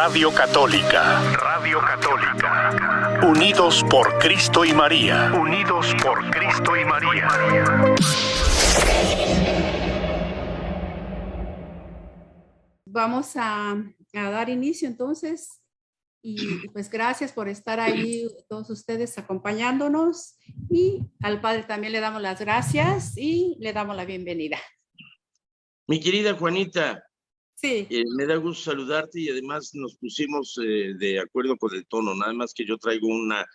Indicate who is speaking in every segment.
Speaker 1: Radio Católica. Radio Católica. Unidos por Cristo y María. Unidos por Cristo y María.
Speaker 2: Vamos a dar inicio entonces y pues gracias por estar ahí todos ustedes acompañándonos, y al Padre también le damos las gracias y le damos la bienvenida.
Speaker 3: Mi querida Juanita,
Speaker 2: sí,
Speaker 3: me da gusto saludarte, y además nos pusimos de acuerdo con el tono, nada más que yo traigo una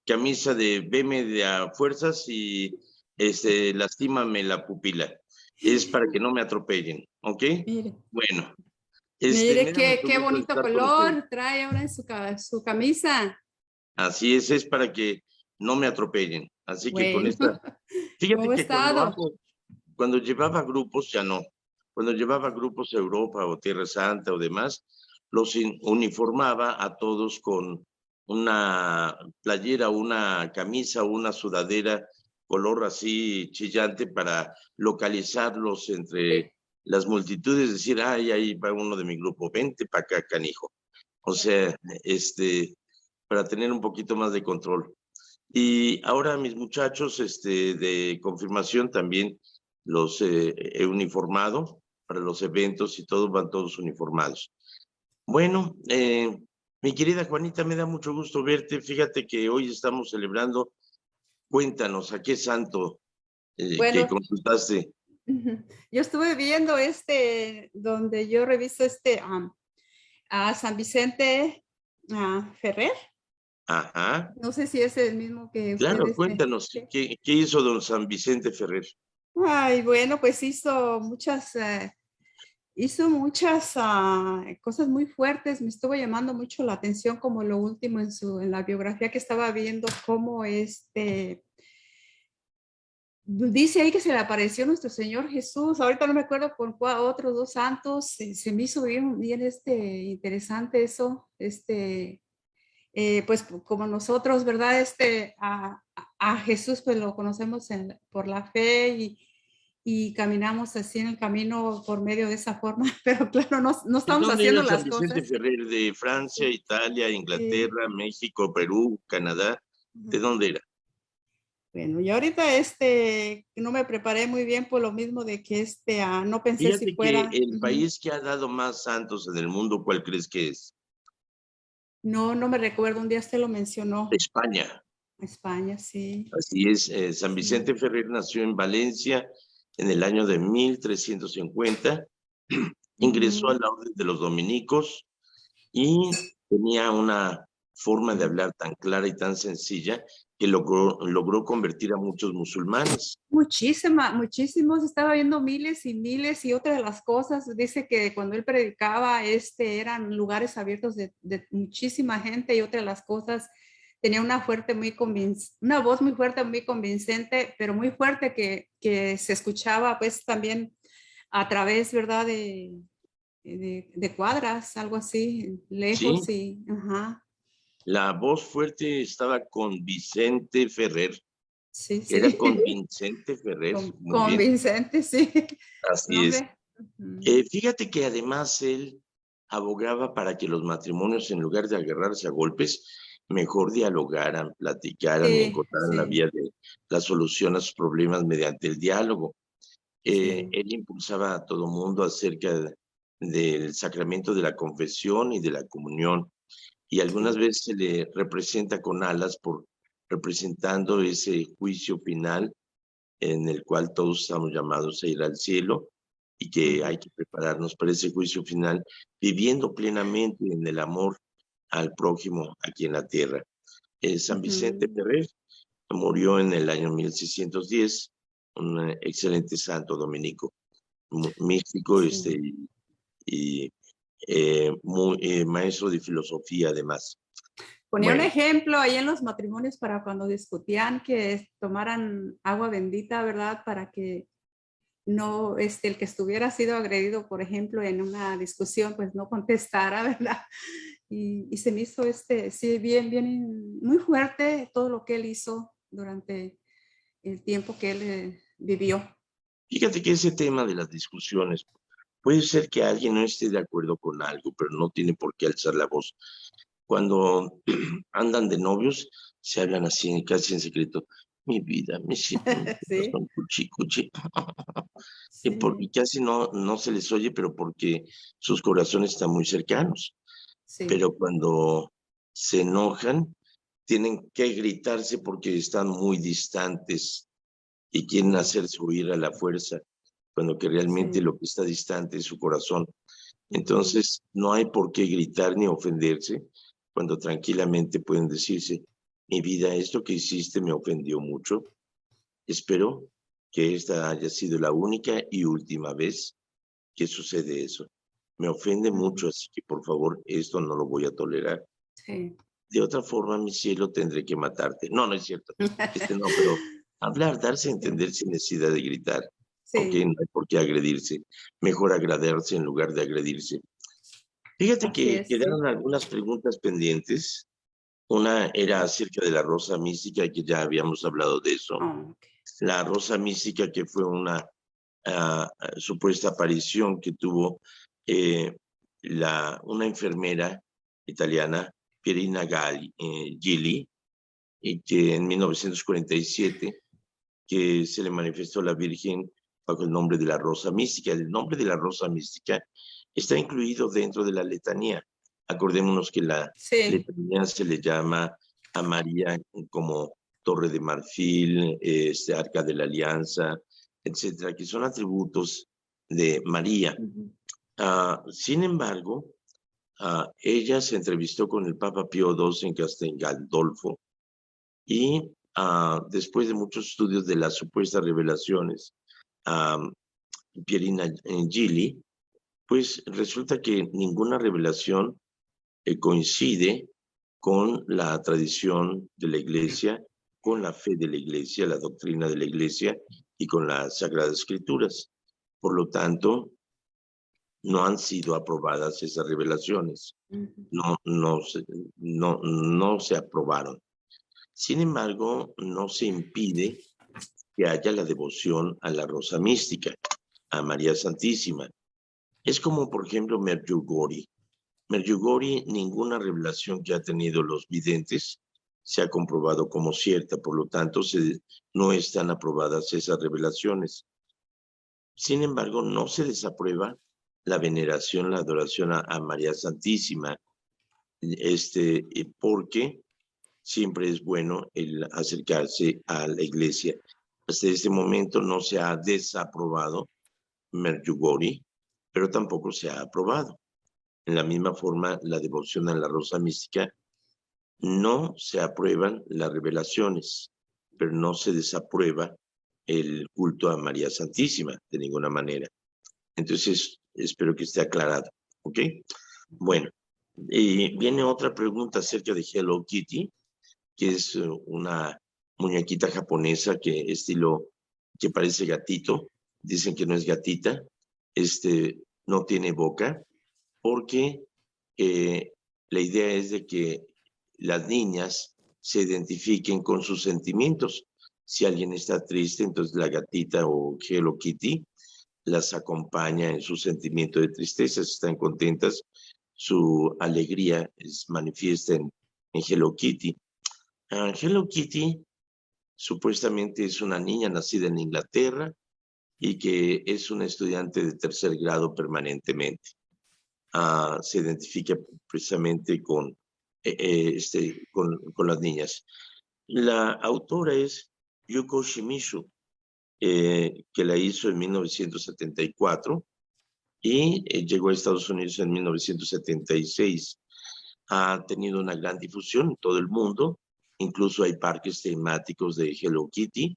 Speaker 3: camisa de veme de a fuerzas y lastímame la pupila. Es para que no me atropellen, ¿ok?
Speaker 2: Mire.
Speaker 3: Bueno.
Speaker 2: Mire qué bonito color trae ahora en su camisa.
Speaker 3: Así es para que no me atropellen. Así que con esta... Fíjate que cuando llevaba grupos, ya no. Cuando llevaba grupos a Europa o Tierra Santa o demás, los uniformaba a todos con una playera, una camisa, una sudadera, color así chillante, para localizarlos entre las multitudes, decir, ay, ahí va uno de mi grupo, vente para acá, canijo. O sea, para tener un poquito más de control. Y ahora mis muchachos de confirmación también los he uniformado para los eventos, y todos van todos uniformados. Bueno, mi querida Juanita, me da mucho gusto verte. Fíjate que hoy estamos celebrando. Cuéntanos, ¿a qué santo que consultaste?
Speaker 2: Yo estuve viendo donde yo reviso a San Vicente Ferrer.
Speaker 3: Ajá.
Speaker 2: No sé si es el mismo que ustedes.
Speaker 3: Claro, cuéntanos, ¿qué hizo don San Vicente Ferrer?
Speaker 2: Ay, bueno, pues hizo muchas cosas muy fuertes. Me estuvo llamando mucho la atención, como lo último en la biografía que estaba viendo, cómo dice ahí que se le apareció nuestro Señor Jesús. Ahorita no me acuerdo por otros dos santos. Se me hizo bien interesante eso. Pues como nosotros, ¿verdad? A Jesús pues lo conocemos por la fe, y caminamos así en el camino por medio de esa forma, pero claro, no estamos haciendo las
Speaker 3: San
Speaker 2: cosas.
Speaker 3: Vicente Ferrer? ¿De Francia, Italia, Inglaterra, México, Perú, Canadá? ¿De dónde era?
Speaker 2: Bueno, y ahorita no me preparé muy bien por lo mismo de que no pensé.
Speaker 3: Fíjate
Speaker 2: si fuera.
Speaker 3: Que el país que ha dado más santos en el mundo, ¿cuál crees que es?
Speaker 2: No me recuerdo, un día lo mencionó.
Speaker 3: España.
Speaker 2: España, sí.
Speaker 3: Así es, San Vicente Ferrer nació en Valencia en el año de 1350, ingresó a la orden de los dominicos y tenía una forma de hablar tan clara y tan sencilla que logró convertir a muchos musulmanes.
Speaker 2: Muchísimos, estaba viendo miles y miles, y otra de las cosas, dice que cuando él predicaba, eran lugares abiertos de muchísima gente, y otra de las cosas, tenía una voz muy fuerte, muy convincente, pero muy fuerte, que se escuchaba pues también a través, ¿verdad?, de cuadras, algo así, lejos.
Speaker 3: ¿Sí?
Speaker 2: Ajá.
Speaker 3: La voz fuerte estaba con Vicente Ferrer.
Speaker 2: Sí.
Speaker 3: Era con Vicente Ferrer.
Speaker 2: Con Vicente, sí.
Speaker 3: Así es. Fíjate que además él abogaba para que los matrimonios, en lugar de agarrarse a golpes, mejor dialogaran, platicaran y encontraran la vía de la solución a sus problemas mediante el diálogo. Él impulsaba a todo mundo acerca del sacramento de la confesión y de la comunión, y algunas veces se le representa con alas representando ese juicio final en el cual todos estamos llamados a ir al cielo, y que hay que prepararnos para ese juicio final, viviendo plenamente en el amor al prójimo aquí en la tierra. San Vicente Ferrer murió en el año 1610, un excelente santo dominico, místico, y maestro de filosofía además.
Speaker 2: Ponía un ejemplo ahí en los matrimonios para cuando discutían, que tomaran agua bendita, ¿verdad? Para que no, el que estuviera sido agredido, por ejemplo, en una discusión, pues no contestara, ¿verdad? Y se me hizo sí, bien, muy fuerte todo lo que él hizo durante el tiempo que él vivió.
Speaker 3: Fíjate que ese tema de las discusiones Puede ser que alguien no esté de acuerdo con algo, pero no tiene por qué alzar la voz. Cuando andan de novios, se hablan así, casi en secreto. Mi vida, me siento un
Speaker 2: Sí,
Speaker 3: corazón cuchi, cuchi. Y
Speaker 2: sí,
Speaker 3: casi no se les oye, pero porque sus corazones están muy cercanos.
Speaker 2: sí,
Speaker 3: Pero cuando se enojan, tienen que gritarse porque están muy distantes y quieren hacerse huir a la fuerza, cuando que realmente
Speaker 2: sí.
Speaker 3: lo que está distante es su corazón.
Speaker 2: Ujú.
Speaker 3: Entonces, no hay por qué gritar ni ofenderse, cuando tranquilamente pueden decirse, mi vida, esto que hiciste me ofendió mucho. Espero que esta haya sido la única y última vez que sucede eso. Me ofende
Speaker 2: Ujú.
Speaker 3: mucho, así que por favor, esto no lo voy a tolerar.
Speaker 2: Sí.
Speaker 3: De otra forma, mi cielo, tendré que matarte. No, no es cierto. No, pero hablar, darse a
Speaker 2: Sí,
Speaker 3: entender sin necesidad de gritar. Ok,
Speaker 2: sí,
Speaker 3: no hay por qué agredirse. Mejor agradarse en lugar de agredirse. Fíjate
Speaker 2: así
Speaker 3: que
Speaker 2: es, sí.
Speaker 3: quedaron algunas preguntas pendientes. Una era acerca de la rosa mística, que ya habíamos hablado de eso.
Speaker 2: Oh, ok.
Speaker 3: La rosa mística, que fue una supuesta aparición que tuvo eh, una enfermera italiana, Pierina Gili, y que en 1947 que se le manifestó a la Virgen bajo el nombre de la Rosa Mística. El nombre de la Rosa Mística está incluido dentro de la letanía. Acordémonos que la
Speaker 2: Sí.
Speaker 3: letanía se le llama a María como Torre de Marfil, Arca de la Alianza, etcétera, que son atributos de María.
Speaker 2: Ujú.
Speaker 3: Sin embargo, ella se entrevistó con el Papa Pío II en Castel Gandolfo y después de muchos estudios de las supuestas revelaciones a Pierina Gili, pues resulta que ninguna revelación coincide con la tradición de la Iglesia, con la fe de la Iglesia, la doctrina de la Iglesia y con las Sagradas Escrituras. Por lo tanto, no han sido aprobadas esas revelaciones.
Speaker 2: Ujú.
Speaker 3: No, no se aprobaron. Sin embargo, no se impide que haya la devoción a la Rosa Mística, a María Santísima. Es como, por ejemplo, Medjugorje. Medjugorje, ninguna revelación que ha tenido los videntes se ha comprobado como cierta, por lo tanto, no están aprobadas esas revelaciones. Sin embargo, no se desaprueba la veneración, la adoración a María Santísima, porque siempre es bueno el acercarse a la iglesia. Hasta este momento no se ha desaprobado Medjugorje, pero tampoco se ha aprobado. En la misma forma, la devoción a la Rosa Mística, no se aprueban las revelaciones, pero no se desaprueba el culto a María Santísima de ninguna manera. Entonces, espero que esté aclarado. ¿Ok? Bueno, y viene otra pregunta acerca de Hello Kitty, que es una muñequita japonesa que parece gatito. Dicen que no es gatita, no tiene boca, porque eh, la idea es de que las niñas se identifiquen con sus sentimientos. Si alguien está triste, entonces la gatita o Hello Kitty las acompaña en su sentimiento de tristeza. Si están contentas, su alegría es manifiesta en Hello Kitty. Hello Kitty supuestamente es una niña nacida en Inglaterra y que es una estudiante de tercer grado permanentemente. Se identifica precisamente con las niñas. La autora es Yuko Shimizu, que la hizo en 1974 y llegó a Estados Unidos en 1976. Ha tenido una gran difusión en todo el mundo, incluso hay parques temáticos de Hello Kitty.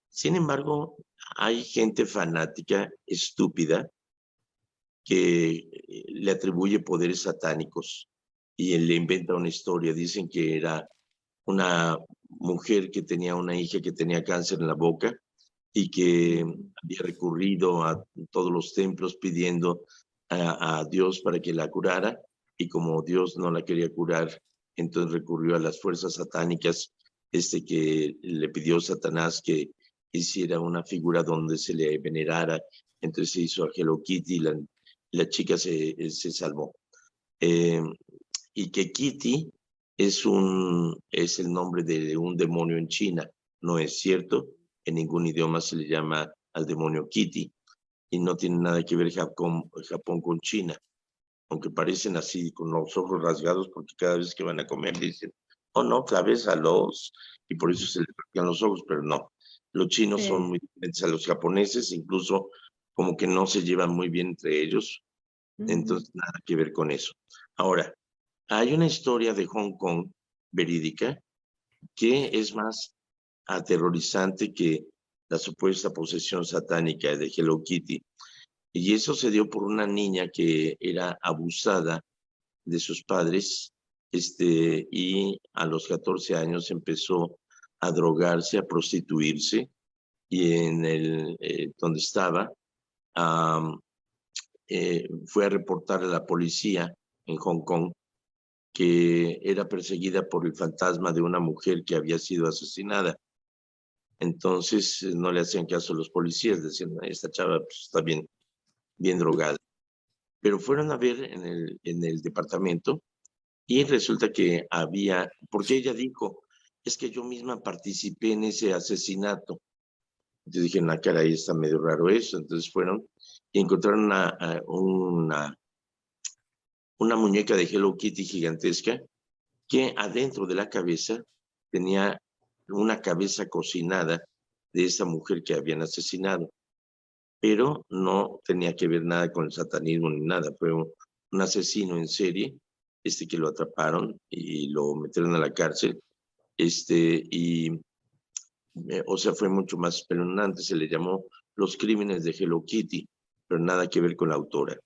Speaker 3: Sin embargo, hay gente fanática estúpida que le atribuye poderes satánicos y le inventa una historia. Dicen que era una mujer que tenía una hija que tenía cáncer en la boca y que
Speaker 2: Ujú.
Speaker 3: había recurrido a todos los templos pidiendo a Dios para que la curara, y como Dios no la quería curar, entonces recurrió a las fuerzas satánicas, que le pidió Satanás hiciera una figura donde se le venerara. Entonces se hizo a Hello Kitty y la chica se salvó. Y que Kitty es el nombre de un demonio en China. No es cierto, en ningún idioma se le llama al demonio Kitty, y no tiene nada que ver Japón con China, aunque parecen así con los ojos rasgados, porque cada vez que van a comer dicen, oh no, cabeza, y por eso se les rasgan los ojos, pero no. Los chinos son muy diferentes a los japoneses, incluso como que no se llevan muy bien entre ellos, entonces nada que ver con eso. Ahora, hay una historia de Hong Kong verídica que es más aterrorizante que la supuesta posesión satánica de Hello Kitty. Y eso se dio por una niña que era abusada de sus padres, y a los 14 años empezó a drogarse, a prostituirse, y en donde estaba, fue a reportar a la policía en Hong Kong que era perseguida por el fantasma de una mujer que había sido asesinada. Entonces no le hacían caso a los policías, decían, esta chava pues, está bien drogada. Pero fueron a ver en el departamento y resulta que había, porque ella dijo, es que yo misma participé en ese asesinato. Yo dije, caray, está medio raro eso. Entonces fueron y encontraron una muñeca de Hello Kitty gigantesca que adentro de la cabeza tenía una cabeza cocinada de esa mujer que habían asesinado, pero no tenía que ver nada con el satanismo ni nada. Fue un asesino en serie que lo atraparon y lo metieron a la cárcel, o sea, fue mucho más espeluznante. Se le llamó Los Crímenes de Hello Kitty, pero nada que ver con la autora.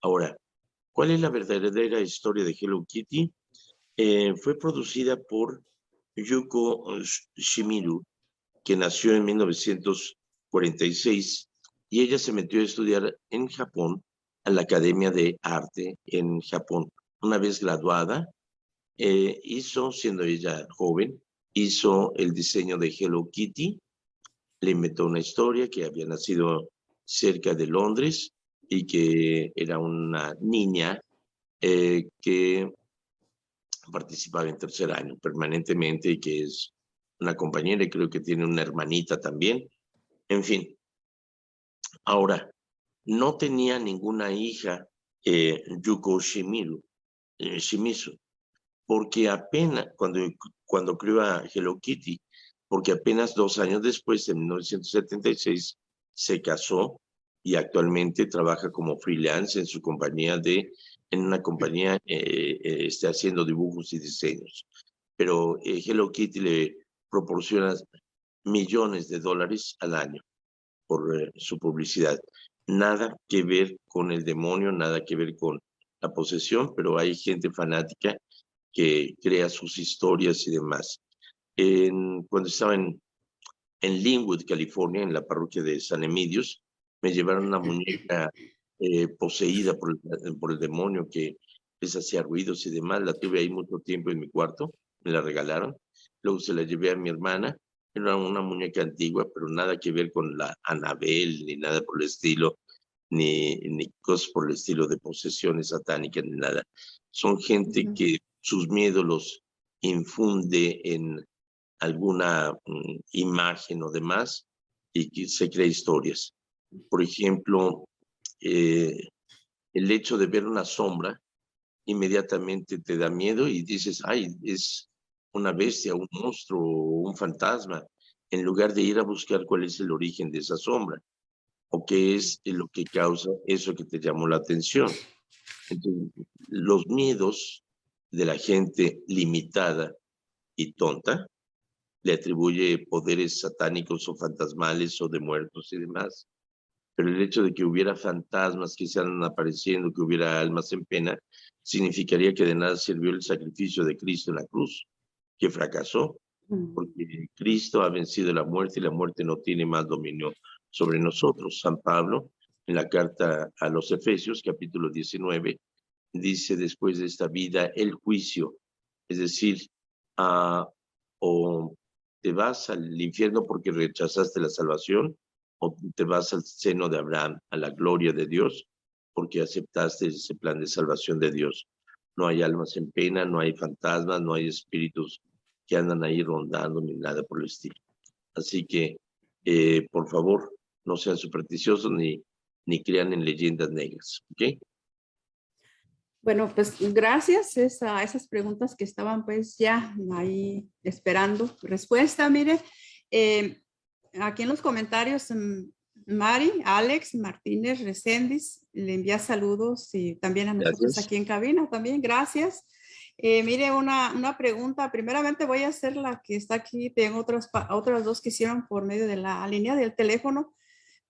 Speaker 3: Ahora, ¿cuál es la verdadera historia de Hello Kitty? Fue producida por Yuko Shimiru, que nació en 1946, y ella se metió a estudiar en Japón a la Academia de Arte en Japón. Una vez graduada, siendo ella joven, hizo el diseño de Hello Kitty, le inventó una historia que había nacido cerca de Londres y que era una niña que participaba en tercer año permanentemente y que es una compañera y creo que tiene una hermanita también. En fin, ahora, no tenía ninguna hija Yuko Shimizu, porque apenas, cuando creó a Hello Kitty, porque apenas 2 años después, en 1976, se casó y actualmente trabaja como freelance en una compañía haciendo dibujos y diseños. Pero Hello Kitty le proporciona millones de dólares al año por su publicidad. Nada que ver con el demonio, nada que ver con la posesión, pero hay gente fanática que crea sus historias y demás. Cuando estaba en Linwood, California, en la parroquia de San Emilios, me llevaron una muñeca poseída por el demonio que les hacía ruidos y demás. La tuve ahí mucho tiempo en mi cuarto, me la regalaron. Luego se la llevé a mi hermana. Era una muñeca antigua, pero nada que ver con la Anabel, ni nada por el estilo, ni cosas por el estilo de posesiones satánicas, ni nada. Son gente que sus miedos los infunde en alguna imagen o demás y que se crea historias. Por ejemplo, el hecho de ver una sombra inmediatamente te da miedo y dices, ay, es una bestia, un monstruo, un fantasma, en lugar de ir a buscar cuál es el origen de esa sombra o qué es lo que causa eso que te llamó la atención. Entonces, los miedos de la gente limitada y tonta le atribuye poderes satánicos o fantasmales o de muertos y demás. Pero el hecho de que hubiera fantasmas que se andan apareciendo, que hubiera almas en pena, significaría que de nada sirvió el sacrificio de Cristo en la cruz, que fracasó, porque Cristo ha vencido la muerte y la muerte no tiene más dominio sobre nosotros. San Pablo, en la carta a los Efesios, capítulo 19, dice después de esta vida el juicio, es decir, o ¿te vas al infierno porque rechazaste la salvación o te vas al seno de Abraham, a la gloria de Dios, porque aceptaste ese plan de salvación de Dios? No hay almas en pena, no hay fantasmas, no hay espíritus que andan ahí rondando ni nada por el estilo. Así que, por favor, no sean supersticiosos ni crean en leyendas negras, ¿ok?
Speaker 2: Bueno, pues gracias a esas preguntas que estaban pues ya ahí esperando respuesta. Mire, aquí en los comentarios, Mari, Alex, Martínez, Reséndiz, le envía saludos y también a nosotros
Speaker 3: Gracias.
Speaker 2: aquí en cabina también, gracias. Mire, una pregunta, primeramente voy a hacer la que está aquí, tengo otras dos que hicieron por medio de la línea del teléfono.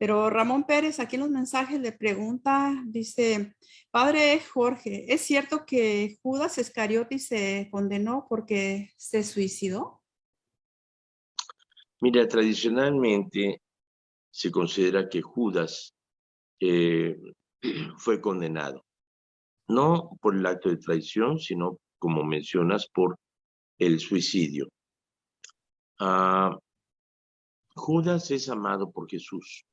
Speaker 2: Pero Ramón Pérez, aquí en los mensajes le pregunta, dice, Padre Jorge, ¿es cierto que Judas Iscariote se condenó porque se suicidó?
Speaker 3: Mira, tradicionalmente se considera que Judas fue condenado, no por el acto de traición, sino, como mencionas, por el suicidio. Judas es amado por Jesús.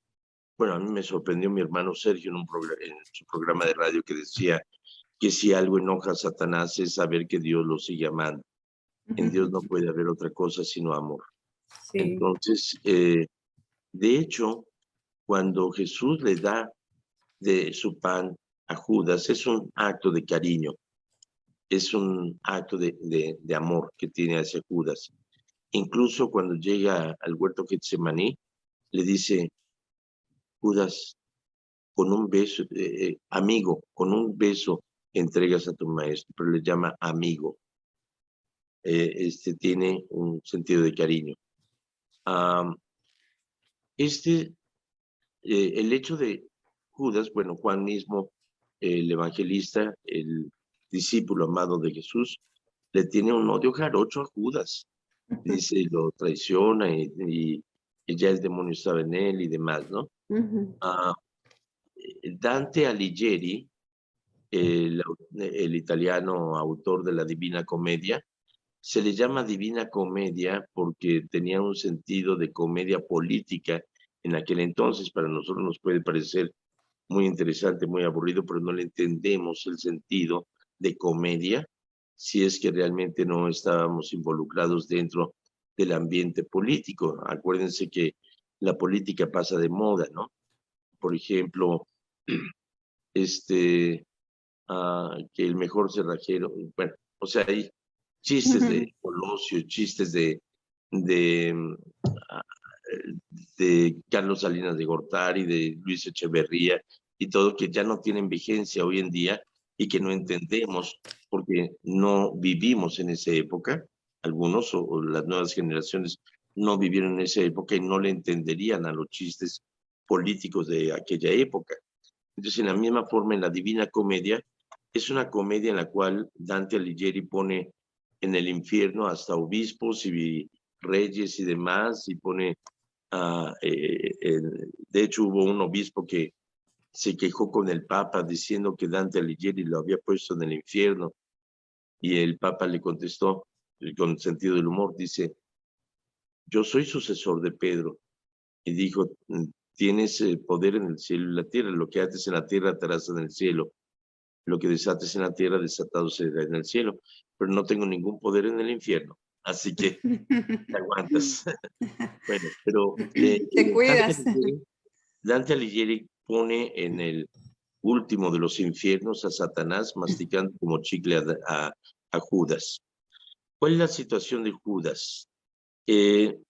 Speaker 3: Bueno, a mí me sorprendió mi hermano Sergio en su programa de radio que decía que si algo enoja a Satanás es saber que Dios lo sigue amando. En Dios no puede haber otra cosa sino amor.
Speaker 2: Sí.
Speaker 3: Entonces, de hecho, cuando Jesús le da de su pan a Judas, es un acto de cariño, es un acto de amor que tiene hacia Judas. Incluso cuando llega al huerto Getsemaní, le dice, Judas, con un beso, amigo, con un beso entregas a tu maestro, pero le llama amigo. Tiene un sentido de cariño. El hecho de Judas, bueno, Juan mismo, el evangelista, el discípulo amado de Jesús, le tiene un odio jarocho a Judas. Dice, lo traiciona y ya el demonio estaba en él y demás, ¿no? Dante Alighieri, el italiano autor de la Divina Comedia, se le llama Divina Comedia porque tenía un sentido de comedia política en aquel entonces. Para nosotros nos puede parecer muy interesante, muy aburrido, pero no le entendemos el sentido de comedia si es que realmente no estábamos involucrados dentro del ambiente político. Acuérdense que la política pasa de moda, ¿no? Por ejemplo, que el mejor cerrajero, bueno, o sea, hay chistes de Colosio, chistes de Carlos Salinas de Gortari, de Luis Echeverría, y todo que ya no tienen vigencia hoy en día y que no entendemos porque no vivimos en esa época. Algunos o las nuevas generaciones no vivieron en esa época y no le entenderían a los chistes políticos de aquella época. Entonces, en la misma forma, en la Divina Comedia, es una comedia en la cual Dante Alighieri pone en el infierno hasta obispos y reyes y demás, y pone, de hecho hubo un obispo que se quejó con el Papa diciendo que Dante Alighieri lo había puesto en el infierno, y el Papa le contestó con sentido del humor, dice, yo soy sucesor de Pedro, y dijo, tienes poder en el cielo y la tierra, lo que haces en la tierra atarás en el cielo, lo que desates en la tierra desatado será en el cielo, pero no tengo ningún poder en el infierno, así que te aguantas. Bueno, pero
Speaker 2: te cuidas.
Speaker 3: Dante Alighieri pone en el último de los infiernos a Satanás masticando como chicle a Judas. ¿Cuál es la situación de Judas? Se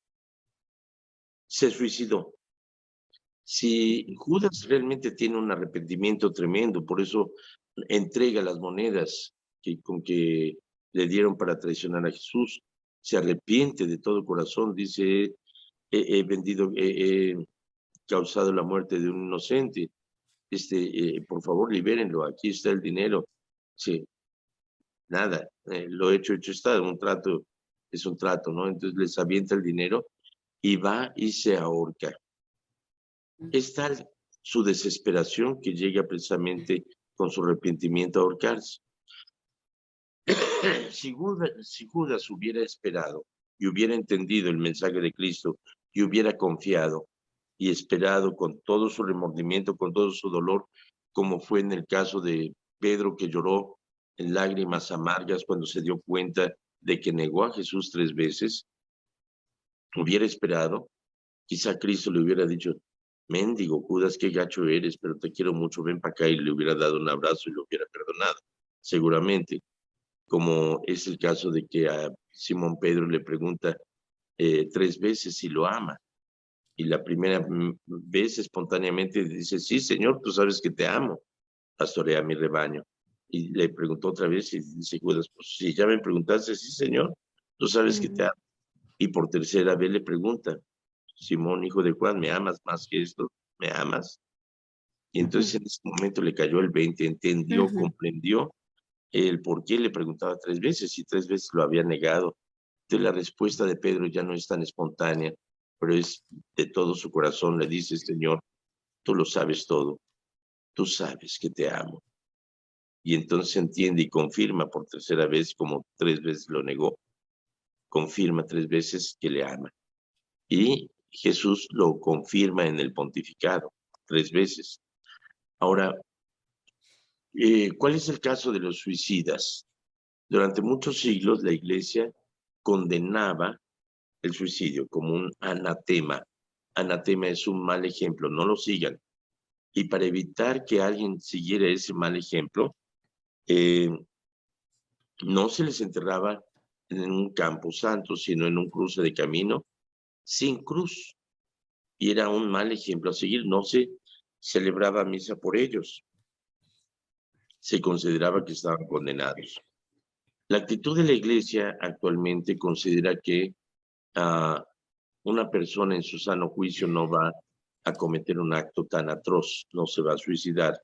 Speaker 3: suicidó. Si Judas realmente tiene un arrepentimiento tremendo, por eso entrega las monedas con que le dieron para traicionar a Jesús, se arrepiente de todo corazón, dice, he causado la muerte de un inocente, por favor libérenlo, aquí está el dinero. Sí, nada, lo hecho está, un trato es un trato, ¿no? Entonces les avienta el dinero y va y se ahorca. Es tal su desesperación que llega precisamente con su arrepentimiento a ahorcarse. Si Judas hubiera esperado y hubiera entendido el mensaje de Cristo y hubiera confiado y esperado con todo su remordimiento, con todo su dolor, como fue en el caso de Pedro, que lloró en lágrimas amargas cuando se dio cuenta de que negó a Jesús 3 veces, hubiera esperado, quizá Cristo le hubiera dicho: mendigo Judas, qué gacho eres, pero te quiero mucho, ven para acá, y le hubiera dado un abrazo y lo hubiera perdonado, seguramente, como es el caso de que a Simón Pedro le pregunta 3 veces si lo ama, y la primera vez espontáneamente dice: sí, Señor, tú sabes que te amo, pastorea mi rebaño. Y le preguntó otra vez y dice Judas: pues si ya me preguntaste, sí, Señor, tú sabes que te amo. Y por tercera vez le pregunta: Simón, hijo de Juan, ¿me amas más que esto? ¿Me amas? Y entonces en ese momento le cayó el 20, entendió, comprendió el por qué le preguntaba 3 veces y 3 veces lo había negado. Entonces la respuesta de Pedro ya no es tan espontánea, pero es de todo su corazón. Le dice: Señor, tú lo sabes todo, tú sabes que te amo. Y entonces entiende y confirma por tercera vez, como 3 veces lo negó, confirma 3 veces que le ama. Y Jesús lo confirma en el pontificado 3 veces. Ahora, ¿cuál es el caso de los suicidas? Durante muchos siglos la Iglesia condenaba el suicidio como un anatema. Anatema es un mal ejemplo, no lo sigan. Y para evitar que alguien siguiera ese mal ejemplo, no se les enterraba en un campo santo, sino en un cruce de camino sin cruz. Y era un mal ejemplo a seguir. No se celebraba misa por ellos. Se consideraba que estaban condenados. La actitud de la Iglesia actualmente considera que una persona en su sano juicio no va a cometer un acto tan atroz, no se va a suicidar.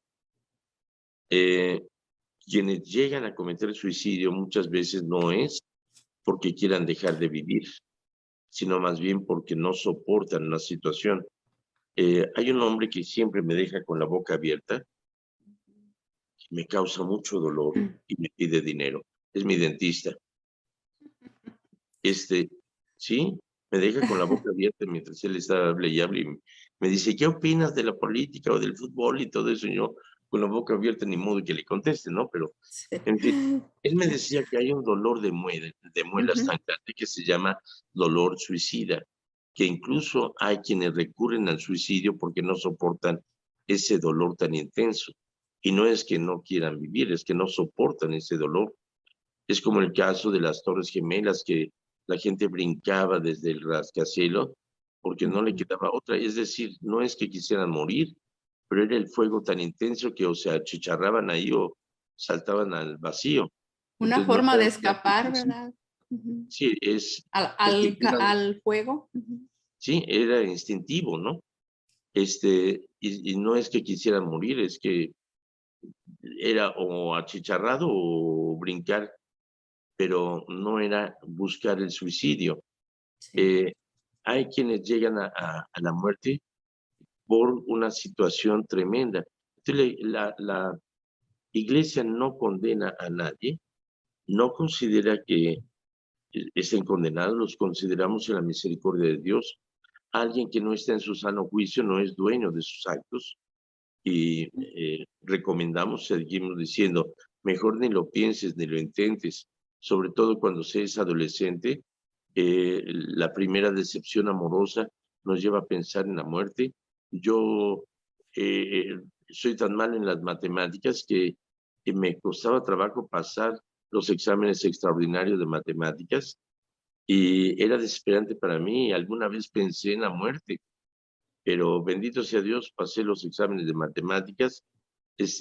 Speaker 3: Quienes llegan a cometer suicidio muchas veces no es porque quieran dejar de vivir, sino más bien porque no soportan la situación. Hay un hombre que siempre me deja con la boca abierta, me causa mucho dolor y me pide dinero. Es mi dentista. Sí, me deja con la boca abierta mientras él está hable y hable. Y me dice: ¿qué opinas de la política o del fútbol y todo eso? Y yo con la boca abierta, ni modo que le conteste, ¿no? Pero, en fin, él me decía que hay un dolor de muelas tan grande que se llama dolor suicida, que incluso hay quienes recurren al suicidio porque no soportan ese dolor tan intenso. Y no es que no quieran vivir, es que no soportan ese dolor. Es como el caso de las Torres Gemelas, que la gente brincaba desde el rascacielos porque no le quedaba otra. Es decir, no es que quisieran morir, pero era el fuego tan intenso que o se achicharraban ahí o saltaban al vacío.
Speaker 2: Una
Speaker 3: Entonces, no
Speaker 2: forma de
Speaker 3: podían
Speaker 2: escapar, ¿verdad?
Speaker 3: Sí,
Speaker 2: Al fuego.
Speaker 3: sí, era instintivo, ¿no? Y no es que quisieran morir, es que era o achicharrado o brincar, pero no era buscar el suicidio.
Speaker 2: Sí.
Speaker 3: Hay quienes llegan a la muerte por una situación tremenda. Entonces, la Iglesia no condena a nadie, no considera que estén condenados, los consideramos en la misericordia de Dios. Alguien que no está en su sano juicio no es dueño de sus actos y recomendamos, seguimos diciendo, mejor ni lo pienses ni lo intentes, sobre todo cuando se es adolescente. La primera decepción amorosa nos lleva a pensar en la muerte. Yo soy tan mal en las matemáticas que me costaba trabajo pasar los exámenes extraordinarios de matemáticas y era desesperante para mí. Alguna vez pensé en la muerte, pero bendito sea Dios, pasé los exámenes de matemáticas.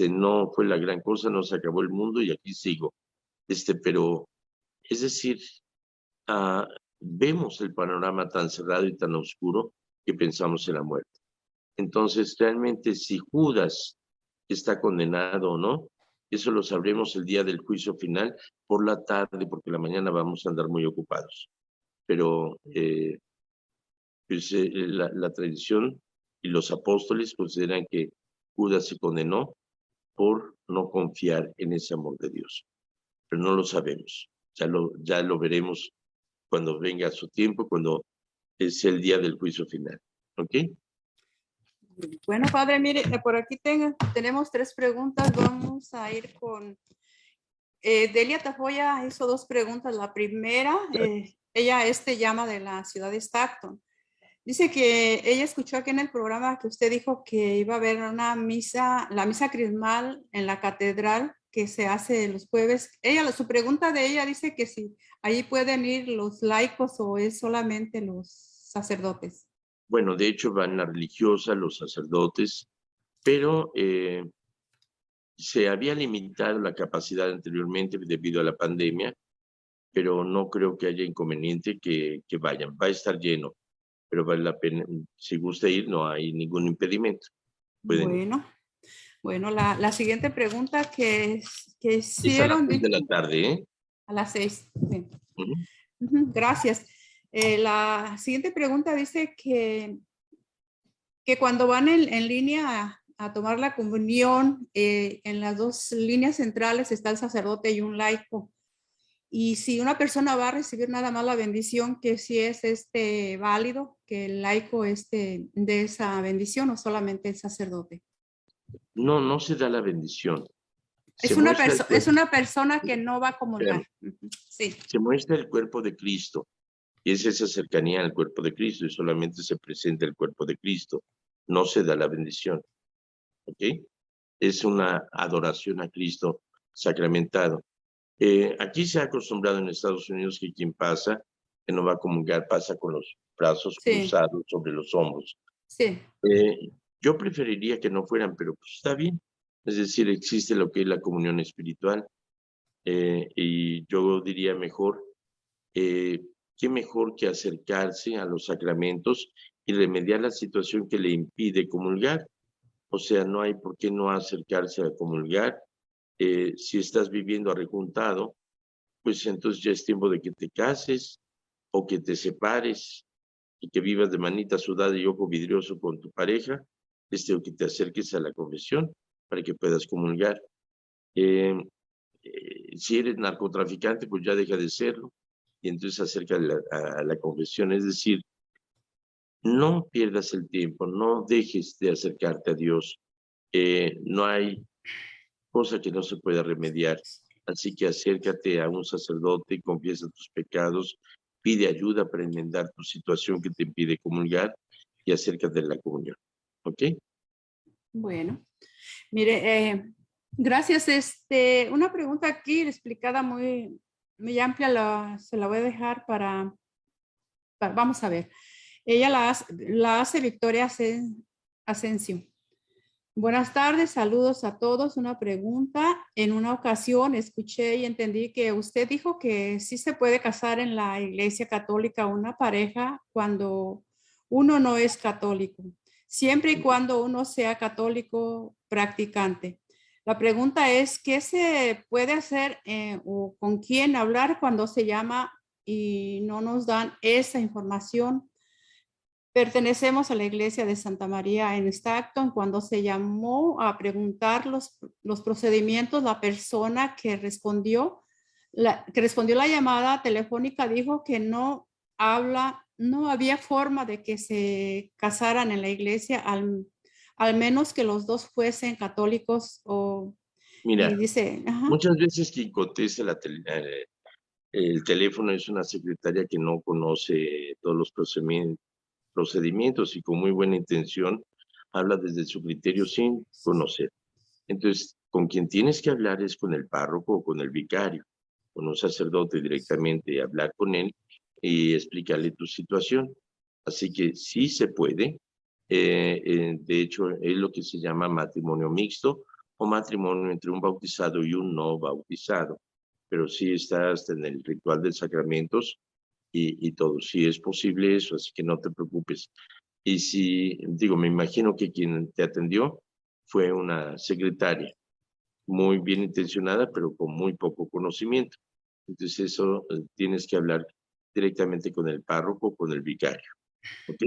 Speaker 3: No fue la gran cosa, no se acabó el mundo y aquí sigo. Pero es decir, vemos el panorama tan cerrado y tan oscuro que pensamos en la muerte. Entonces, realmente, si Judas está condenado o no, eso lo sabremos el día del juicio final por la tarde, porque la mañana vamos a andar muy ocupados. Pero la tradición y los apóstoles consideran que Judas se condenó por no confiar en ese amor de Dios. Pero no lo sabemos. Ya lo veremos cuando venga su tiempo, cuando es el día del juicio final. ¿Ok?
Speaker 2: Bueno, padre, mire, por aquí tenemos 3 preguntas. Vamos a ir con Delia Tafoya hizo 2 preguntas. La primera, ella llama de la ciudad de Stockton. Dice que ella escuchó aquí en el programa que usted dijo que iba a haber una misa, la misa crismal en la catedral que se hace los jueves. Su pregunta de ella dice que si ahí pueden ir los laicos o es solamente los sacerdotes.
Speaker 3: Bueno, de hecho van las religiosas, los sacerdotes, pero se había limitado la capacidad anteriormente debido a la pandemia, pero no creo que haya inconveniente que vayan. Va a estar lleno, pero vale la pena. Si gusta ir, no hay ningún impedimento.
Speaker 2: Bueno, la siguiente pregunta que
Speaker 3: Es
Speaker 2: hicieron.
Speaker 3: a las 6 de la tarde, ¿eh?
Speaker 2: A las 6. Sí. Gracias. La siguiente pregunta dice que cuando van en línea a tomar la comunión, en las 2 líneas centrales está el sacerdote y un laico. Y si una persona va a recibir nada más la bendición, que si es válido que el laico de esa bendición o solamente el sacerdote.
Speaker 3: No, no se da la bendición.
Speaker 2: Es una persona que no va a comulgar. Sí.
Speaker 3: Se muestra el cuerpo de Cristo. Y es esa cercanía al cuerpo de Cristo, y solamente se presenta el cuerpo de Cristo. No se da la bendición. ¿Ok? Es una adoración a Cristo sacramentado. Aquí se ha acostumbrado en Estados Unidos que quien pasa, que no va a comulgar, pasa con los brazos cruzados sobre los hombros.
Speaker 2: Sí.
Speaker 3: Yo preferiría que no fueran, pero pues está bien. Es decir, existe lo que es la comunión espiritual. Y yo diría mejor, qué mejor que acercarse a los sacramentos y remediar la situación que le impide comulgar. O sea, no hay por qué no acercarse a comulgar. Si estás viviendo arrejuntado, pues entonces ya es tiempo de que te cases o que te separes y que vivas de manita sudada y ojo vidrioso con tu pareja, o que te acerques a la confesión para que puedas comulgar. Si eres narcotraficante, pues ya deja de serlo y entonces acerca a la confesión. Es decir, no pierdas el tiempo, no dejes de acercarte a Dios. No hay cosa que no se pueda remediar. Así que acércate a un sacerdote, confiesa tus pecados, pide ayuda para enmendar tu situación que te impide comulgar y acércate a la comunión. ¿Ok?
Speaker 2: Bueno, mire, gracias. Una pregunta aquí explicada muy amplia, se la voy a dejar para vamos a ver. Ella la hace Victoria Asensio. Buenas tardes, saludos a todos. Una pregunta. En una ocasión escuché y entendí que usted dijo que sí se puede casar en la Iglesia Católica una pareja cuando uno no es católico, siempre y cuando uno sea católico practicante. La pregunta es, ¿qué se puede hacer o con quién hablar cuando se llama y no nos dan esa información? Pertenecemos a la iglesia de Santa María en Stockton. Cuando se llamó a preguntar los procedimientos, la persona que respondió la llamada telefónica dijo que no había forma de que se casaran en la iglesia, al menos que los dos fuesen católicos.
Speaker 3: Mira,
Speaker 2: y dice,
Speaker 3: muchas veces quien contesta el teléfono es una secretaria que no conoce todos los procedimientos y con muy buena intención habla desde su criterio sin conocer. Entonces, con quien tienes que hablar es con el párroco o con el vicario, con un sacerdote directamente, hablar con él y explicarle tu situación. Así que sí se puede. De hecho, es lo que se llama matrimonio mixto o matrimonio entre un bautizado y un no bautizado. Pero sí está hasta en el ritual de sacramentos y todo. Sí es posible eso, así que no te preocupes. Y si, me imagino que quien te atendió fue una secretaria muy bien intencionada, pero con muy poco conocimiento. Entonces eso tienes que hablar directamente con el párroco, con el vicario. ¿Ok?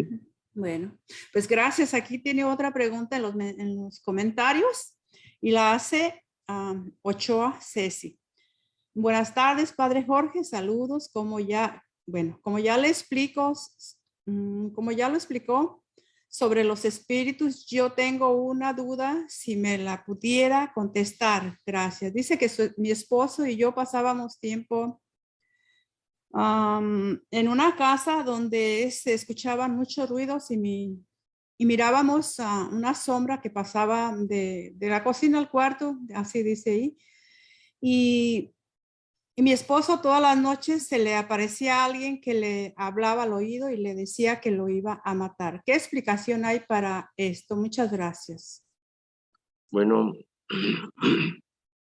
Speaker 2: Bueno, pues gracias. Aquí tiene otra pregunta en los comentarios y la hace Ochoa Ceci. Buenas tardes, Padre Jorge. Saludos. bueno, como ya le explico, como ya lo explicó sobre los espíritus, yo tengo una duda, si me la pudiera contestar. Gracias. Dice que mi esposo y yo pasábamos tiempo en una casa donde se escuchaban muchos ruidos y mirábamos una sombra que pasaba de la cocina al cuarto, así dice ahí. Y mi esposo todas las noches se le aparecía alguien que le hablaba al oído y le decía que lo iba a matar. ¿Qué explicación hay para esto? Muchas gracias.
Speaker 3: Bueno,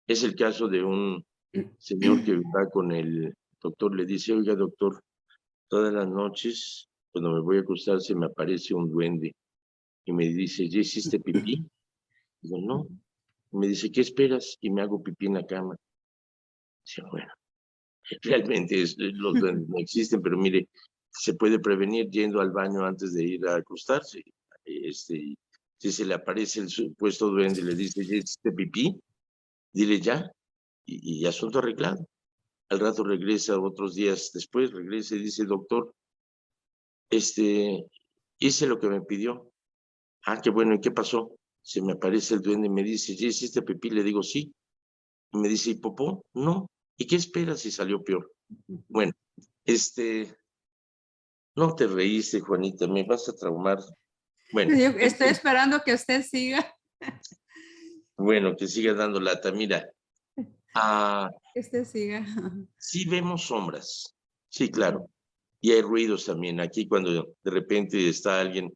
Speaker 3: es el caso de un señor que va con el doctor, le dice, oiga doctor, todas las noches cuando me voy a acostar se me aparece un duende y me dice, ¿ya hiciste pipí? Digo, no. Y me dice, ¿qué esperas? Y me hago pipí en la cama. Dice, bueno, realmente los duendes no existen, pero mire, se puede prevenir yendo al baño antes de ir a acostarse. Si se le aparece el supuesto duende y le dice, ¿ya hiciste pipí? Dile ya, y asunto arreglado. Al rato regresa, otros días después regresa y dice, doctor, hice lo que me pidió. Ah, qué bueno, ¿y qué pasó? Se me aparece el duende y me dice, ¿ya hiciste pipí? Le digo, sí. Y me dice, ¿y popó? No. ¿Y qué esperas si salió peor? Bueno, no te reíste, Juanita, me vas a traumar. Bueno.
Speaker 2: Yo estoy esperando que usted siga.
Speaker 3: Bueno, que siga dando lata. Mira,
Speaker 2: Que usted siga.
Speaker 3: sí vemos sombras, sí, claro. Y hay ruidos también. Aquí cuando de repente está alguien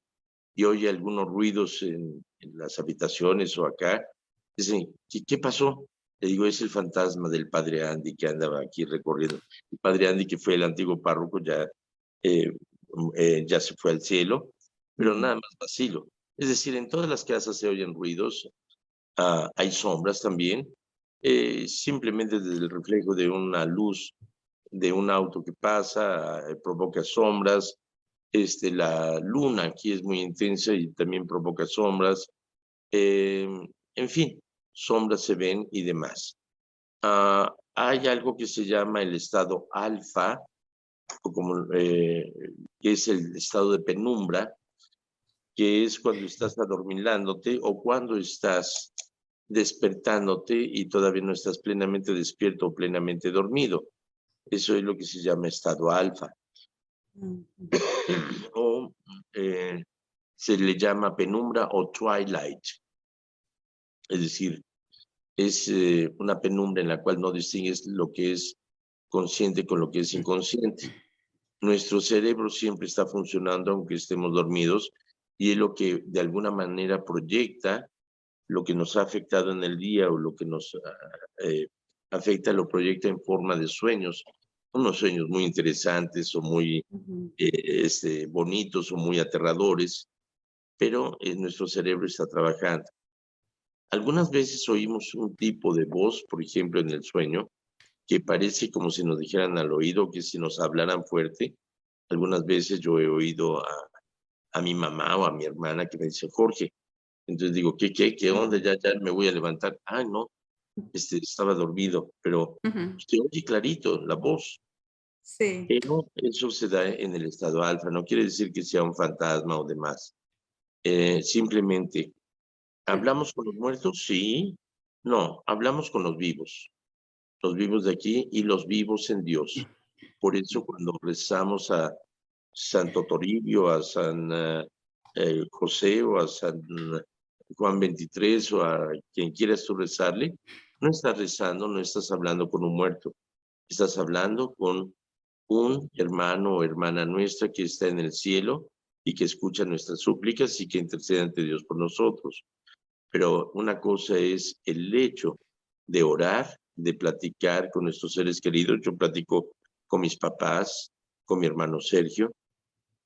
Speaker 3: y oye algunos ruidos en las habitaciones o acá, dicen, ¿qué pasó? Le digo, es el fantasma del padre Andy que andaba aquí recorriendo. El padre Andy, que fue el antiguo párroco, ya se fue al cielo, pero nada más vacilo. Es decir, en todas las casas se oyen ruidos, hay sombras también, simplemente desde el reflejo de una luz de un auto que pasa, provoca sombras. La luna aquí es muy intensa y también provoca sombras. En fin, sombras se ven y demás. Hay algo que se llama el estado alfa, que es el estado de penumbra, que es cuando estás adormilándote o cuando estás despertándote y todavía no estás plenamente despierto o plenamente dormido. Eso es lo que se llama estado alfa. O se le llama penumbra o twilight. Es decir, es una penumbra en la cual no distingues lo que es consciente con lo que es inconsciente. Nuestro cerebro siempre está funcionando aunque estemos dormidos y es lo que de alguna manera proyecta lo que nos ha afectado en el día o lo que nos afecta lo proyecta en forma de sueños, unos sueños muy interesantes o muy bonitos o muy aterradores, pero nuestro cerebro está trabajando. Algunas veces oímos un tipo de voz, por ejemplo, en el sueño, que parece como si nos dijeran al oído, que si nos hablaran fuerte. Algunas veces yo he oído a mi mamá o a mi hermana que me dice, Jorge. Entonces digo, ¿qué onda? Ya me voy a levantar. Ah, no, estaba dormido, pero se oye clarito la voz.
Speaker 2: Sí.
Speaker 3: Pero eso se da en el estado alfa, no quiere decir que sea un fantasma o demás. Simplemente, ¿hablamos con los muertos? Sí. No, hablamos con los vivos de aquí y los vivos en Dios. Por eso cuando rezamos a Santo Toribio, a San José o a San Juan 23 o a quien quieras tú rezarle, no estás rezando, no estás hablando con un muerto, estás hablando con un hermano o hermana nuestra que está en el cielo y que escucha nuestras súplicas y que intercede ante Dios por nosotros. Pero una cosa es el hecho de orar, de platicar con nuestros seres queridos. Yo platico con mis papás, con mi hermano Sergio.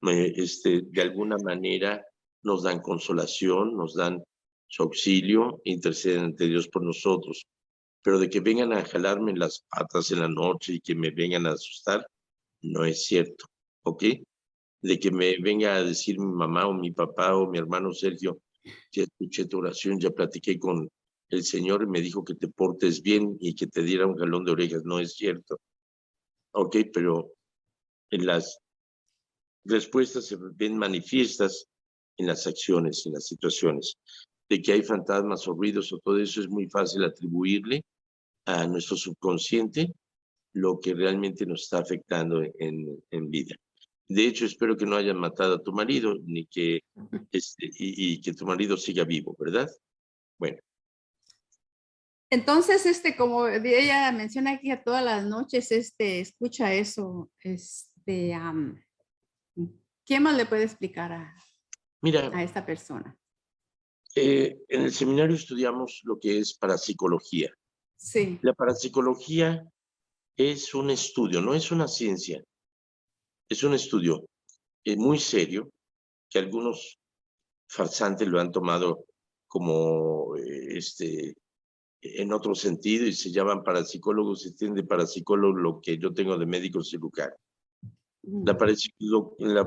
Speaker 3: De alguna manera nos dan consolación, nos dan su auxilio, interceden ante Dios por nosotros. Pero de que vengan a jalarme las patas en la noche y que me vengan a asustar, no es cierto, ¿ok? De que me venga a decir mi mamá o mi papá o mi hermano Sergio, ya escuché tu oración, ya platiqué con el Señor y me dijo que te portes bien y que te diera un jalón de orejas, no es cierto, ¿ok? Pero las respuestas se ven manifiestas en las acciones, en las situaciones. De que hay fantasmas o ruidos o todo eso es muy fácil atribuirle a nuestro subconsciente lo que realmente nos está afectando en vida. De hecho, espero que no hayan matado a tu marido ni que, y que tu marido siga vivo, ¿verdad? Bueno.
Speaker 2: Entonces, como ella menciona aquí, a todas las noches, escucha eso, ¿qué más le puede explicar a esta persona?
Speaker 3: En el seminario estudiamos lo que es parapsicología.
Speaker 2: Sí.
Speaker 3: La parapsicología es un estudio, no es una ciencia. Es un estudio muy serio que algunos farsantes lo han tomado como en otro sentido y se llaman parapsicólogos, se entiende parapsicólogo lo que yo tengo de médico cirujano. La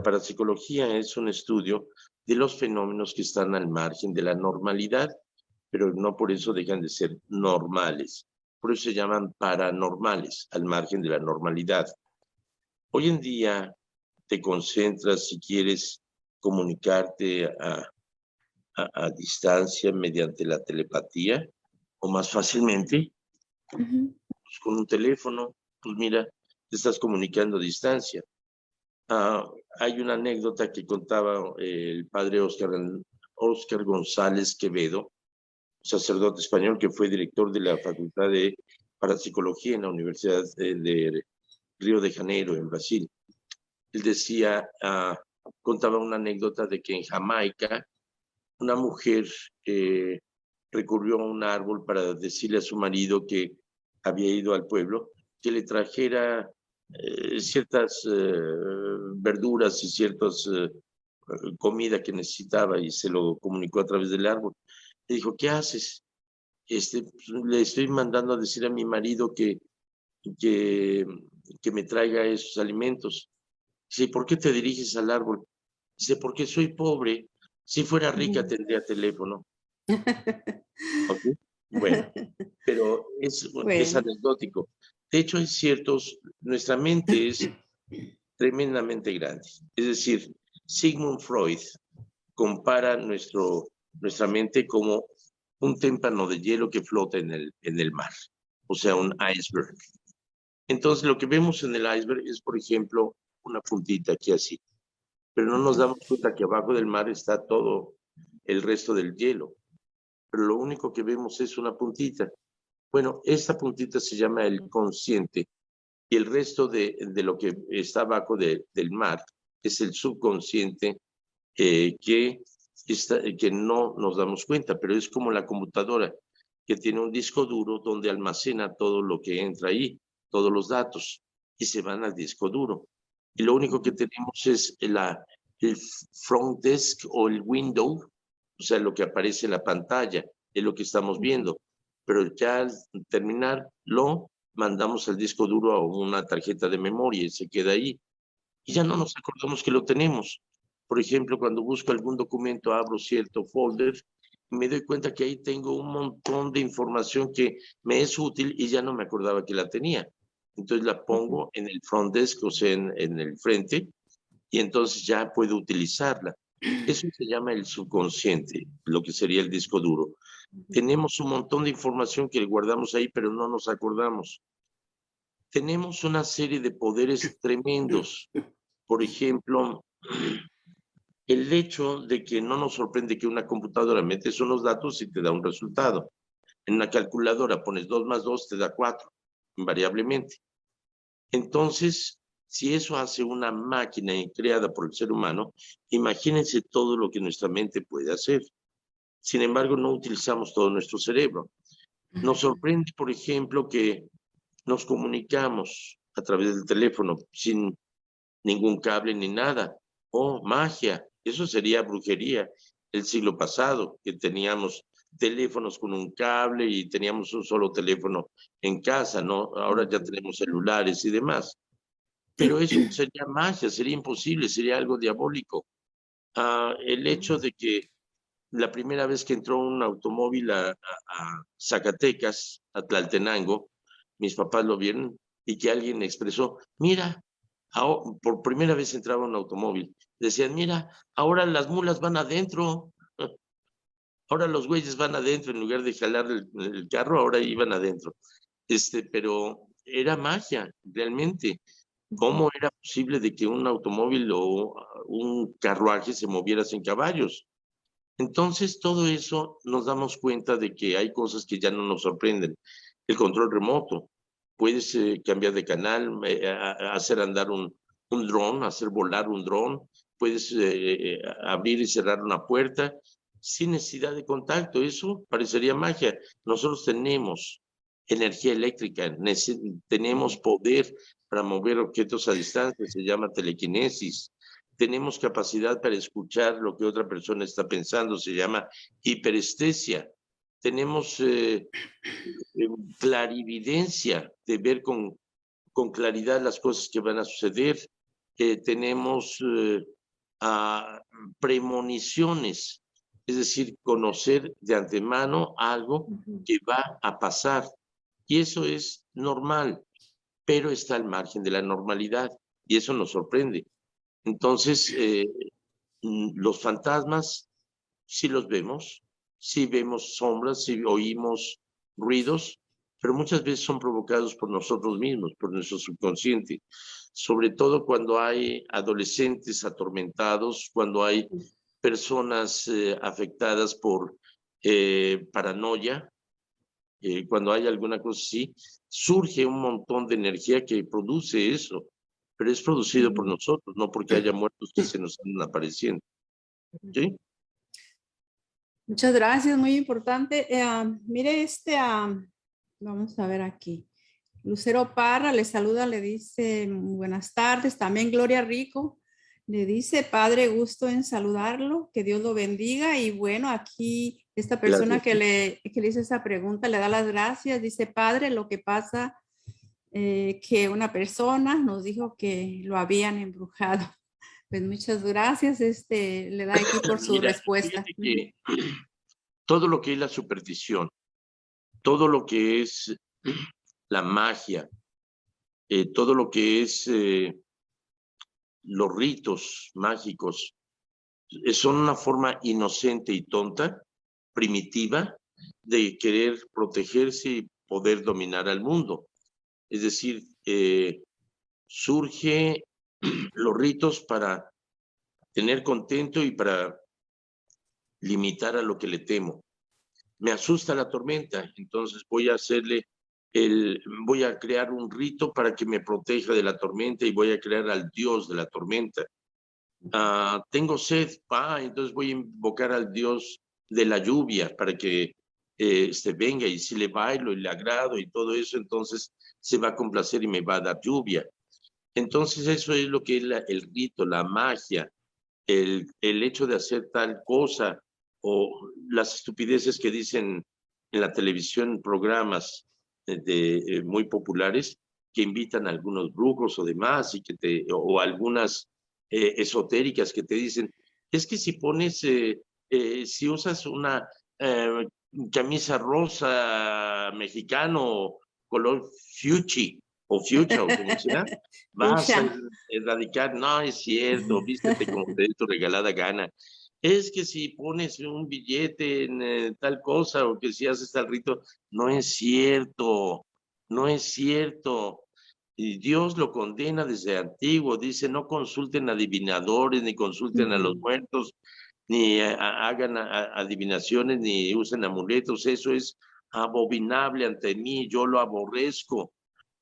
Speaker 3: parapsicología es un estudio de los fenómenos que están al margen de la normalidad, pero no por eso dejan de ser normales. Por eso se llaman paranormales, al margen de la normalidad. Hoy en día te concentras si quieres comunicarte a distancia mediante la telepatía o más fácilmente pues con un teléfono. Pues mira, te estás comunicando a distancia. Hay una anécdota que contaba el padre Óscar González Quevedo, sacerdote español que fue director de la Facultad de Parapsicología en la Universidad de Río de Janeiro, en Brasil. Él decía, contaba una anécdota de que en Jamaica una mujer recurrió a un árbol para decirle a su marido que había ido al pueblo que le trajera ciertas verduras y ciertas comida que necesitaba y se lo comunicó a través del árbol. Le dijo, ¿qué haces? Le estoy mandando a decir a mi marido que me traiga esos alimentos. Dice, ¿por qué te diriges al árbol? Dice, porque soy pobre. Si fuera rica tendría teléfono. ¿Okay? Bueno, pero es anecdótico. De hecho, es cierto, nuestra mente es tremendamente grande. Es decir, Sigmund Freud compara nuestra mente como un témpano de hielo que flota en el mar, o sea, un iceberg. Entonces, lo que vemos en el iceberg es, por ejemplo, una puntita aquí así, pero no nos damos cuenta que abajo del mar está todo el resto del hielo, pero lo único que vemos es una puntita. Bueno, esta puntita se llama el consciente y el resto de lo que está abajo del mar es el subconsciente que no nos damos cuenta, pero es como la computadora que tiene un disco duro donde almacena todo lo que entra ahí, todos los datos, y se van al disco duro. Y lo único que tenemos es el front desk o el window, o sea, lo que aparece en la pantalla, es lo que estamos viendo. Pero ya al terminar, lo mandamos al disco duro a una tarjeta de memoria y se queda ahí. Y ya no nos acordamos que lo tenemos. Por ejemplo, cuando busco algún documento, abro cierto folder y me doy cuenta que ahí tengo un montón de información que me es útil y ya no me acordaba que la tenía. Entonces la pongo en el front desk, o sea, en el frente, y entonces ya puedo utilizarla. Eso se llama el subconsciente, lo que sería el disco duro. Tenemos un montón de información que guardamos ahí, pero no nos acordamos. Tenemos una serie de poderes tremendos. Por ejemplo, el hecho de que no nos sorprende que una computadora metes unos datos y te da un resultado. En una calculadora pones 2 más 2, te da 4, invariablemente. Entonces, si eso hace una máquina creada por el ser humano, imagínense todo lo que nuestra mente puede hacer. Sin embargo, no utilizamos todo nuestro cerebro. Nos sorprende, por ejemplo, que nos comunicamos a través del teléfono sin ningún cable ni nada. Oh, magia. Eso sería brujería. El siglo pasado, que teníamos teléfonos con un cable y teníamos un solo teléfono en casa, ¿no? Ahora ya tenemos celulares y demás. Pero eso sería magia, sería imposible, sería algo diabólico. El hecho de que la primera vez que entró un automóvil a Zacatecas, a Tlaltenango, mis papás lo vieron y que alguien expresó, mira, Por primera vez entraba un automóvil. Decían, mira, ahora las mulas van adentro. Ahora los güeyes van adentro en lugar de jalar el carro, ahora iban adentro. Pero era magia, realmente. ¿Cómo era posible de que un automóvil o un carruaje se moviera sin caballos? Entonces, todo eso nos damos cuenta de que hay cosas que ya no nos sorprenden. El control remoto. Puedes cambiar de canal, hacer andar un dron, hacer volar un dron. Puedes abrir y cerrar una puerta sin necesidad de contacto. Eso parecería magia. Nosotros tenemos energía eléctrica, tenemos poder para mover objetos a distancia, se llama telequinesis. Tenemos capacidad para escuchar lo que otra persona está pensando, se llama hiperestesia. Tenemos clarividencia, de ver con claridad las cosas que van a suceder. Tenemos premoniciones, es decir, conocer de antemano algo que va a pasar. Y eso es normal, pero está al margen de la normalidad y eso nos sorprende. Entonces, los fantasmas sí los vemos, sí vemos sombras, sí oímos ruidos, pero muchas veces son provocados por nosotros mismos, por nuestro subconsciente, sobre todo cuando hay adolescentes atormentados, cuando hay personas afectadas por paranoia, cuando hay alguna cosa así, surge un montón de energía que produce eso, pero es producido por nosotros, no porque haya muertos que se nos andan apareciendo. ¿Sí?
Speaker 2: Muchas gracias, muy importante. Mire, vamos a ver aquí. Lucero Parra le saluda, le dice buenas tardes. También Gloria Rico le dice, padre, gusto en saludarlo, que Dios lo bendiga. Y bueno, aquí esta persona que le hizo esa pregunta le da las gracias. Dice, padre, lo que pasa que una persona nos dijo que lo habían embrujado. Pues muchas gracias, le da aquí por su respuesta.
Speaker 3: Que todo lo que es la superstición, todo lo que es la magia, todo lo que es los ritos mágicos, son una forma inocente y tonta, primitiva, de querer protegerse y poder dominar al mundo. Es decir, surge los ritos para tener contento y para limitar a lo que le temo. Me asusta la tormenta, entonces voy a crear un rito para que me proteja de la tormenta y voy a crear al dios de la tormenta. Tengo sed, entonces voy a invocar al dios de la lluvia para que venga, y si le bailo y le agrado y todo eso, entonces se va a complacer y me va a dar lluvia. Entonces eso es lo que es el rito, la magia, el hecho de hacer tal cosa, o las estupideces que dicen en la televisión, programas muy populares que invitan a algunos brujos o demás, o algunas esotéricas que te dicen, es que si pones, si usas una camisa rosa mexicano color fuchi o fucha o como sea, vas a erradicar. No es cierto, vístete como te dé tu regalada gana. Es que si pones un billete en tal cosa o que si haces tal rito, no es cierto, no es cierto. Y Dios lo condena desde antiguo, dice, no consulten adivinadores, ni consulten a los muertos, ni hagan adivinaciones, ni usen amuletos. Eso es abominable ante mí, yo lo aborrezco.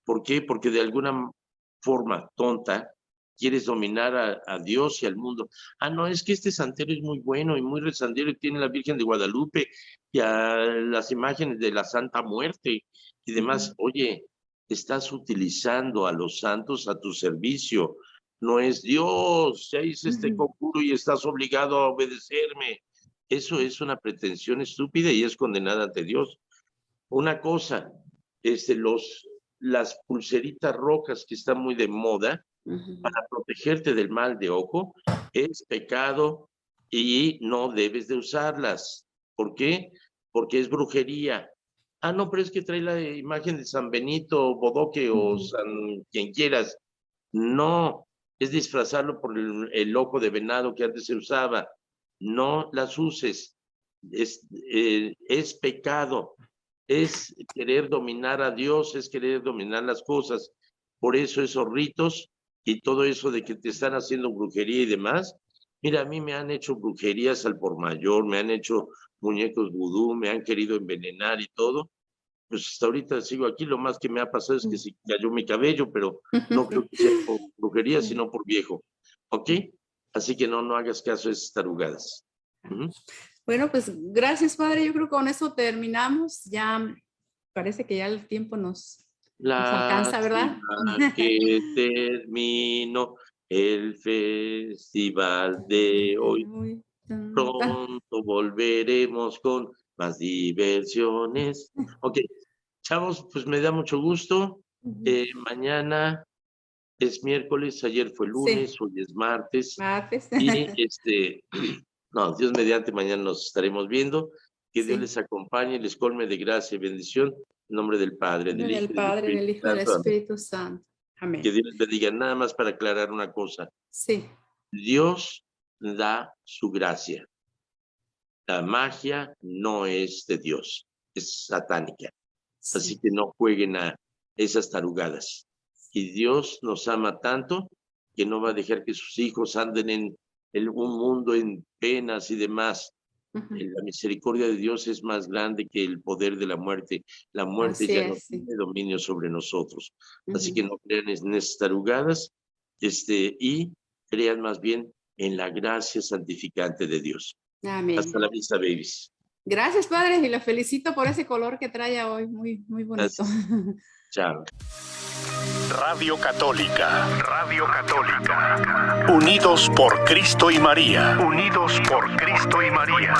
Speaker 3: ¿Por qué? Porque de alguna forma tonta quieres dominar a Dios y al mundo. No, es que este santero es muy bueno y muy rezandero y tiene la Virgen de Guadalupe y a las imágenes de la Santa Muerte y demás. Oye, estás utilizando a los santos a tu servicio. No es Dios, ya hice este conjuro y estás obligado a obedecerme. Eso es una pretensión estúpida y es condenada ante Dios. Una cosa, las pulseritas rojas que están muy de moda para protegerte del mal de ojo, es pecado y no debes de usarlas. ¿Por qué? Porque es brujería. No, pero es que trae la imagen de San Benito, Bodoque o San quien quieras. No, es disfrazarlo por el ojo de venado que antes se usaba. No las uses. Es pecado. Es querer dominar a Dios, es querer dominar las cosas. Por eso esos ritos y todo eso de que te están haciendo brujería y demás. Mira, a mí me han hecho brujerías al por mayor, me han hecho muñecos vudú, me han querido envenenar y todo. Pues hasta ahorita sigo aquí, lo más que me ha pasado es que se cayó mi cabello, pero no creo que sea por brujería, sino por viejo. ¿Ok? Así que no hagas caso a esas tarugadas.
Speaker 2: Bueno, pues gracias, Padre. Yo creo que con eso terminamos. Ya parece que ya el tiempo nos alcanza, ¿verdad?
Speaker 3: Que terminó el festival de hoy. Pronto volveremos con más diversiones. Ok, chavos, pues me da mucho gusto. Mañana es miércoles, ayer fue lunes, sí. Hoy es martes. Y no, Dios mediante, mañana nos estaremos viendo. Que Dios les acompañe, les colme de gracia y bendición. En nombre del Padre, del Hijo
Speaker 2: y del Espíritu Santo. Amén.
Speaker 3: Que Dios les bendiga. Nada más para aclarar una cosa.
Speaker 2: Sí.
Speaker 3: Dios da su gracia. La magia no es de Dios, es satánica. Sí. Así que no jueguen a esas tarugadas. Y Dios nos ama tanto que no va a dejar que sus hijos anden en un mundo en penas y demás. La misericordia de Dios es más grande que el poder de la muerte. La muerte ya no tiene dominio sobre nosotros. Así que no crean en esas tarugadas y crean más bien en la gracia santificante de Dios.
Speaker 2: Amén.
Speaker 3: Hasta la vista, babies.
Speaker 2: Gracias, Padre, y lo felicito por ese color que trae hoy. Muy, muy bonito.
Speaker 3: Chao.
Speaker 1: Radio Católica. Radio Católica. Unidos por Cristo y María. Unidos por Cristo y María.